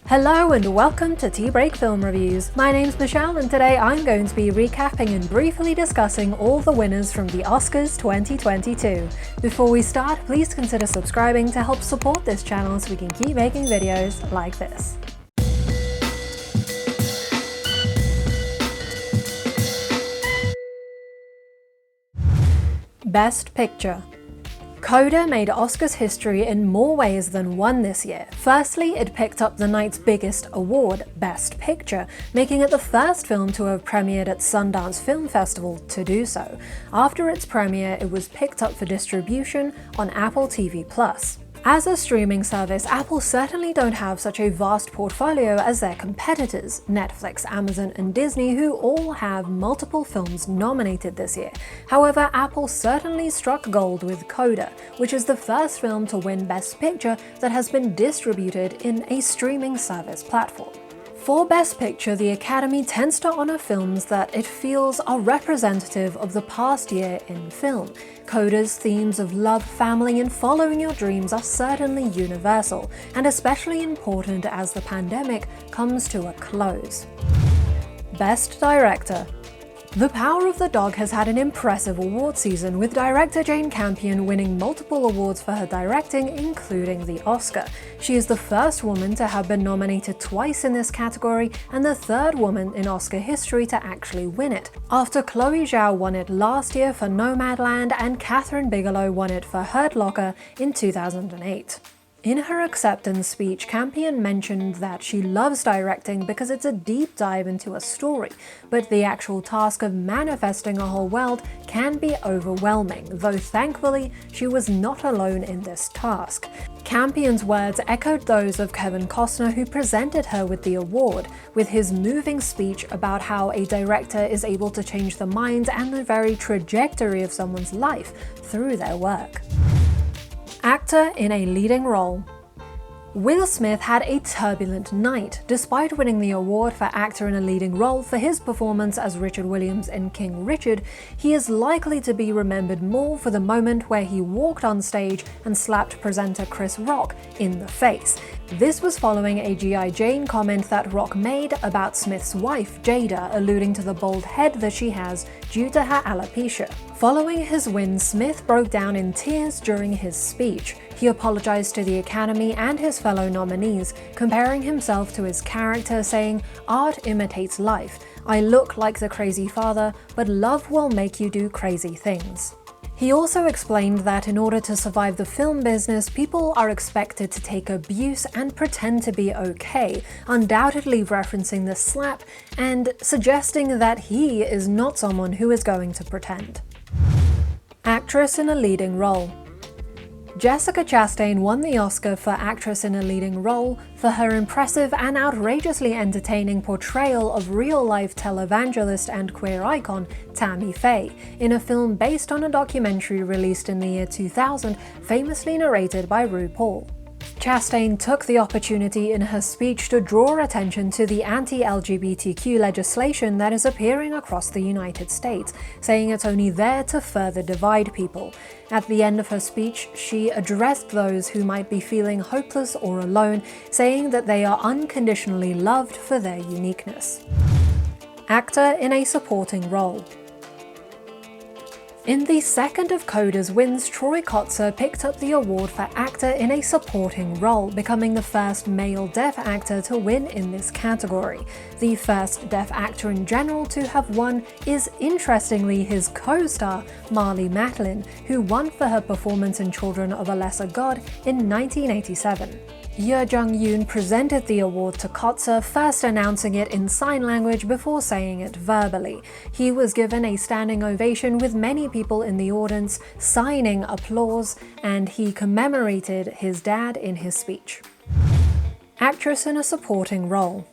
Hello and welcome to Tea Break Film Reviews. My name's Michelle and today I'm going to be recapping and briefly discussing all the winners from the Oscars 2022. Before we start, please consider subscribing to help support this channel so we can keep making videos like this. Best Picture. Coda made Oscars history in more ways than one this year. Firstly, it picked up the night's biggest award, Best Picture, making it the first film to have premiered at Sundance Film Festival to do so. After its premiere, it was picked up for distribution on Apple TV+. As a streaming service, Apple certainly don't have such a vast portfolio as their competitors, Netflix, Amazon, and Disney, who all have multiple films nominated this year. However, Apple certainly struck gold with Coda, which is the first film to win Best Picture that has been distributed in a streaming service platform. For Best Picture, the Academy tends to honor films that it feels are representative of the past year in film. Coda's themes of love, family, and following your dreams are certainly universal, and especially important as the pandemic comes to a close. Best Director. The Power of the Dog has had an impressive award season, with director Jane Campion winning multiple awards for her directing, including the Oscar. She is the first woman to have been nominated twice in this category and the third woman in Oscar history to actually win it, after Chloe Zhao won it last year for Nomadland and Kathryn Bigelow won it for Hurt Locker in 2008. In her acceptance speech, Campion mentioned that she loves directing because it's a deep dive into a story, but the actual task of manifesting a whole world can be overwhelming, though thankfully she was not alone in this task. Campion's words echoed those of Kevin Costner, who presented her with the award, with his moving speech about how a director is able to change the minds and the very trajectory of someone's life through their work. Actor in a leading role. Will Smith had a turbulent night. Despite winning the award for actor in a leading role for his performance as Richard Williams in King Richard, he is likely to be remembered more for the moment where he walked on stage and slapped presenter Chris Rock in the face. This was following a G.I. Jane comment that Rock made about Smith's wife, Jada, alluding to the bald head that she has due to her alopecia. Following his win, Smith broke down in tears during his speech. He apologized to the Academy and his fellow nominees, comparing himself to his character, saying, "Art imitates life. I look like the crazy father, but love will make you do crazy things." He also explained that in order to survive the film business, people are expected to take abuse and pretend to be okay, undoubtedly referencing the slap and suggesting that he is not someone who is going to pretend. Actress in a leading role. Jessica Chastain won the Oscar for Actress in a Leading Role for her impressive and outrageously entertaining portrayal of real-life televangelist and queer icon Tammy Faye, in a film based on a documentary released in the year 2000, famously narrated by RuPaul. Chastain took the opportunity in her speech to draw attention to the anti-LGBTQ legislation that is appearing across the United States, saying it's only there to further divide people. At the end of her speech, she addressed those who might be feeling hopeless or alone, saying that they are unconditionally loved for their uniqueness. Actor in a supporting role. In the second of Coda's wins, Troy Kotsur picked up the award for actor in a supporting role, becoming the first male deaf actor to win in this category. The first deaf actor in general to have won is, interestingly, his co-star, Marlee Matlin, who won for her performance in Children of a Lesser God in 1987. Ye Jung-yoon presented the award to Kotsur, first announcing it in sign language before saying it verbally. He was given a standing ovation with many people in the audience signing applause, and he commemorated his dad in his speech. Actress in a supporting role.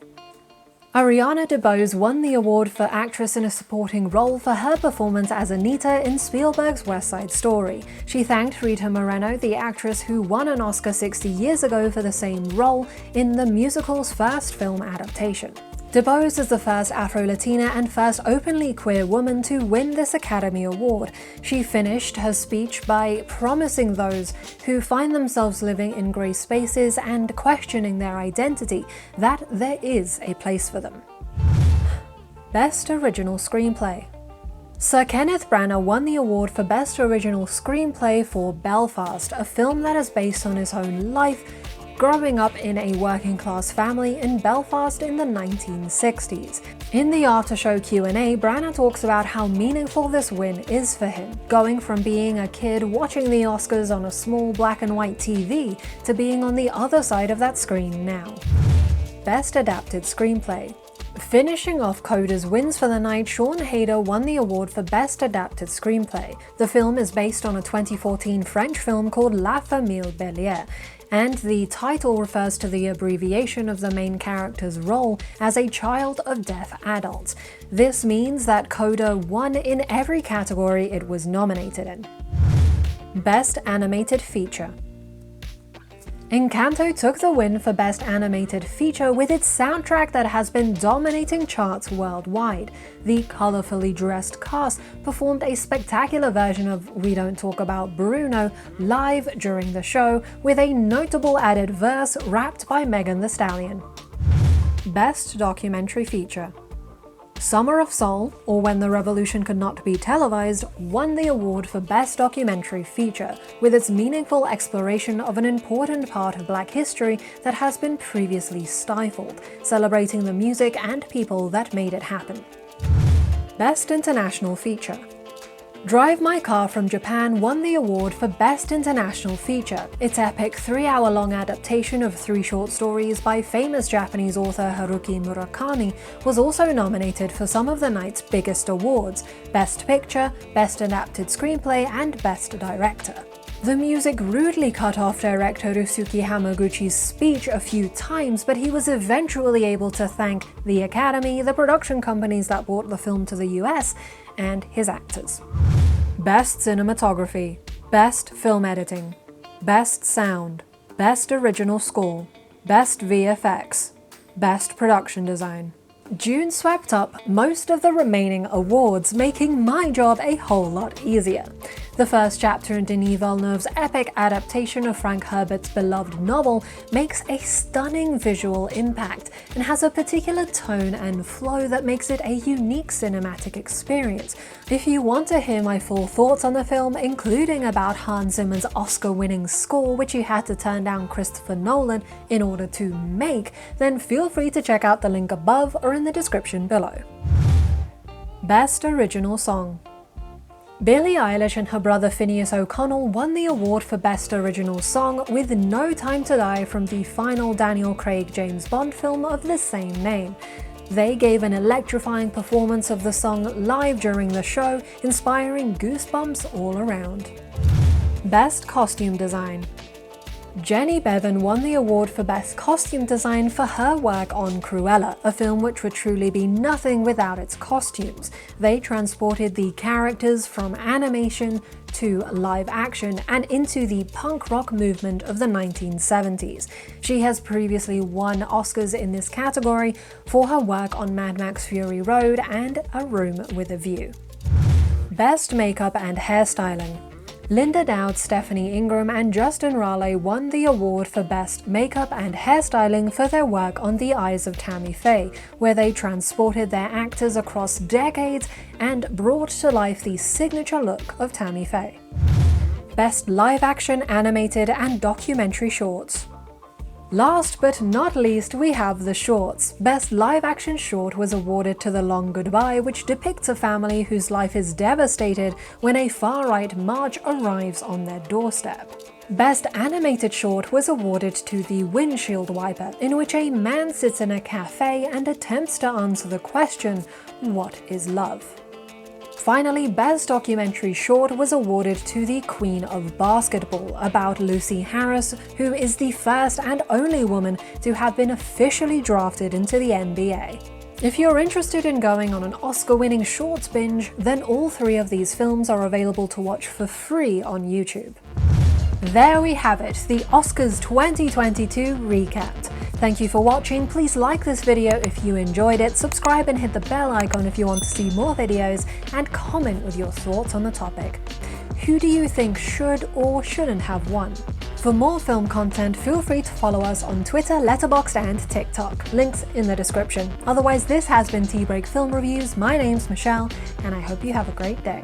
Ariana DeBose won the award for Actress in a Supporting Role for her performance as Anita in Spielberg's West Side Story. She thanked Rita Moreno, the actress who won an Oscar 60 years ago for the same role in the musical's first film adaptation. DeBose is the first Afro-Latina and first openly queer woman to win this Academy Award. She finished her speech by promising those who find themselves living in grey spaces and questioning their identity that there is a place for them. Best Original Screenplay. Sir Kenneth Branagh won the award for Best Original Screenplay for Belfast, a film that is based on his own life growing up in a working-class family in Belfast in the 1960s. In the after-show Q&A, Branagh talks about how meaningful this win is for him, going from being a kid watching the Oscars on a small black and white TV to being on the other side of that screen now. Best Adapted Screenplay. Finishing off Coda's wins for the night, Sean Hayder won the award for Best Adapted Screenplay. The film is based on a 2014 French film called La Famille Bélier, and the title refers to the abbreviation of the main character's role as a child of deaf adults. This means that Coda won in every category it was nominated in. Best Animated Feature. Encanto took the win for Best Animated Feature with its soundtrack that has been dominating charts worldwide. The colorfully dressed cast performed a spectacular version of We Don't Talk About Bruno live during the show, with a notable added verse rapped by Megan Thee Stallion. Best Documentary Feature. Summer of Soul, or When the Revolution Could Not Be Televised, won the award for Best Documentary Feature, with its meaningful exploration of an important part of Black history that has been previously stifled, celebrating the music and people that made it happen. Best International Feature. Drive My Car from Japan won the award for Best International Feature. Its epic 3-hour-long adaptation of 3 short stories by famous Japanese author Haruki Murakami was also nominated for some of the night's biggest awards: Best Picture, Best Adapted Screenplay, and Best Director. The music rudely cut off director Ryusuke Hamaguchi's speech a few times, but he was eventually able to thank the Academy, the production companies that brought the film to the US, and his actors. Best Cinematography, Best Film Editing, Best Sound, Best Original Score, Best VFX, Best Production Design. June swept up most of the remaining awards, making my job a whole lot easier. The first chapter in Denis Villeneuve's epic adaptation of Frank Herbert's beloved novel makes a stunning visual impact and has a particular tone and flow that makes it a unique cinematic experience. If you want to hear my full thoughts on the film, including about Hans Zimmer's Oscar-winning score, which he had to turn down Christopher Nolan in order to make, then feel free to check out the link above or in the description below. Best Original Song. Billie Eilish and her brother Phineas O'Connell won the award for Best Original Song with No Time to Die from the final Daniel Craig James Bond film of the same name. They gave an electrifying performance of the song live during the show, inspiring goosebumps all around. Best Costume Design. Jenny Bevan won the award for Best Costume Design for her work on Cruella, a film which would truly be nothing without its costumes. They transported the characters from animation to live action and into the punk rock movement of the 1970s. She has previously won Oscars in this category for her work on Mad Max Fury Road and A Room with a View. Best Makeup and Hairstyling. Linda Dowd, Stephanie Ingram, and Justin Raleigh won the award for Best Makeup and Hairstyling for their work on The Eyes of Tammy Faye, where they transported their actors across decades and brought to life the signature look of Tammy Faye. Best Live Action, Animated, and Documentary Shorts. Last but not least, we have the shorts. Best Live Action Short was awarded to The Long Goodbye, which depicts a family whose life is devastated when a far-right march arrives on their doorstep. Best Animated Short was awarded to The Windshield Wiper, in which a man sits in a cafe and attempts to answer the question, "What is love?" Finally, Best Documentary Short was awarded to The Queen of Basketball, about Lucy Harris, who is the first and only woman to have been officially drafted into the NBA. If you're interested in going on an Oscar-winning shorts binge, then all 3 of these films are available to watch for free on YouTube. There we have it, the Oscars 2022 recapped. Thank you for watching. Please like this video if you enjoyed it, subscribe and hit the bell icon if you want to see more videos, and comment with your thoughts on the topic. Who do you think should or shouldn't have won? For more film content, feel free to follow us on Twitter, Letterboxd and TikTok. Links in the description. Otherwise, this has been Tea Break Film Reviews. My name's Michelle, and I hope you have a great day.